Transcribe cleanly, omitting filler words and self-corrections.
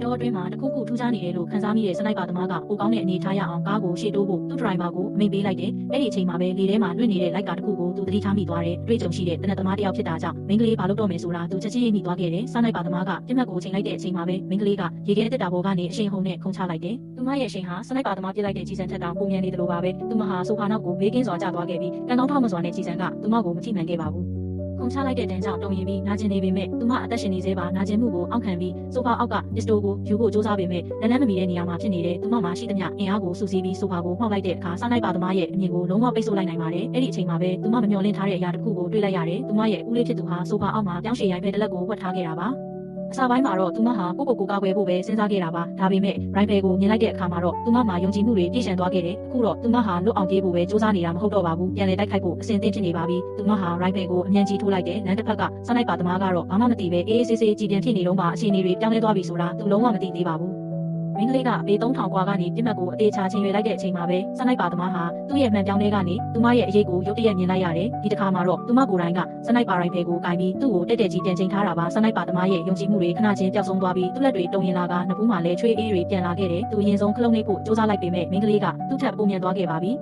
တော်အတွင်းမှာတစ်ခုခုထူးခြားနေတယ်လို့ခန်းစားမိတဲ့စနိုက်ပါသမားကပိုကောင်းတဲ့အနေထားရအောင်ကားကိုရှေ့တိုးဖို့သူ့ဒရိုင်ဘာကိုအမိန့်ပေးလိုက်တယ်။အဲ့ဒီအချိန်မှာပဲလေထဲမှာလွင့်နေတဲ့လိုက်ကာတစ်ခုကိုသူသတိထားမိသွားတယ်။တွေ့ကြုံရှိတဲ့တနက်သမားတစ်ယောက်ဖြစ်တာကြောင့်မိန်းကလေးဘာလုပ်တော့မယ်ဆိုတာသူချက်ချင်းမိသွားခဲ့တယ်။စနိုက်ပါသမားကပြစ်မှတ်ကိုချိန်လိုက်တဲ့အချိန်မှာပဲမိန်းကလေးကရေခဲတက်တာပေါ်ကနေအရှိန်ဟုန်နဲ့ခုန်ချလိုက်တယ်။သူမရဲ့အရှိန်ဟာစနိုက်ပါသမားပြစ်လိုက်တဲ့ကြီးစံထက်တောင်ပုံမြန်နေတယ်လို့ပါပဲ။သူမဟာဆိုဖာနောက်ကိုဘေးကင်းစွာကျသွားခဲ့ပြီးကန်ကောင်းထောက်မစွာနဲ့ကြီးစံကသူမကိုမထိမှန်ခဲ့ပါဘူး။ခုန်ချလိုက်တဲ့တန်းကြောင့်တုံရင်ပြီးနာကျင်နေပေမဲ့သူမအသက်ရှင်နေသေးပါနာကျင်မှုကိုအောက်ခံပြီးဆိုဖာအောက်ကပစ္စတိုကိုယူဖို့စ조사ပေမဲ့လက်နက်မမီတဲ့နေရာမှာဖြစ်နေတဲ့သူမမှာရှိသမျှအင်အားကိုစုစည်းပြီးဆိုဖာကိုမှောက်လိုက်တဲ့အခါစနိုက်ပါသမားရဲ့အမြင်ကိုလုံးဝပိတ်ဆို့လိုက်နိုင်ပါတယ်။အဲ့ဒီအချိန်မှာပဲသူမမမျှော်လင့်ထားတဲ့အရာတစ်ခုကိုတွေ့လိုက်ရတယ်။သူမရဲ့ဦးလေးဖြစ်သူဟာဆိုဖာအောက်မှာပြောင်းရှည်ရိုင်းဖဲတစ်လက်ကိုဝတ်ထားခဲ့တာပါ။အစပိုင်းမှာတော့သူမဟာကိုကာကွယ်ဖို့ပဲစဉ်းစားခဲ့တာပါဒါပေမဲ့ရိုင်ဖယ်ကိုမြင်လိုက်တဲ့အခါမှာတော့သူမမှာယုံကြည်မှုတွေပြည့်စုံသွားခဲ့တယ်အခုတော့သူမဟာလွတ်အောင်ပြေးဖို့ပဲစူးစမ်းနေတာမဟုတ်တော့ပါဘူးပြန်လည်တိုက်ခိုက်ဖို့အဆင်သင့်ဖြစ်နေပါပြီသူမဟာရိုင်ဖယ်ကိုအမြန်ကြီးထိုးလိုက်တယ်လမ်းတစ်ဖက်ကစနိုက်ပါသမားကတော့ဘာမှမသိပဲအေးအေးဆေးဆေးကြည်ပြန်ဖြစ်နေတော့မှအခြေအနေတွေပြောင်းလဲသွားပြီဆိုတာသူလုံးဝမသိသေးပါဘူးမင်းကလေးကပေ3000ကွာကနေပြစ်မှတ်ကိုအသေးချာချိန်ရွယ်လိုက်တဲ့အချိန်မှာပဲစနိုက်ပါသမားဟာသူ့ရဲ့မှန်ပြောင်းထဲကနေသူမရဲ့အရေးကိုရုတ်တရက်မြင်လိုက်ရတယ်ဒီတစ်ခါမှာတော့သူမကိုယ်တိုင်ကစနိုက်ပါရိုင်ဖယ်ကိုကင်ပြီးသူ့ကိုတက်တက်ကြီးပြန်ချိန်ထားတာပါစနိုက်ပါသမားရဲ့ယုံကြည်မှုတွေခဏချင်းပျောက်ဆုံးသွားပြီးသူ့လက်တွေတုံရင်လာကနဖူးမှာလဲချွေးအေးတွေပြန်လာခဲ့တယ်သူအရင်ဆုံးခလုံးလေးဖို့စ조사လိုက်ပေမဲ့မင်းကလေးကသူ့ထက်ပုံမြန်သွားခဲ့ပါပြီ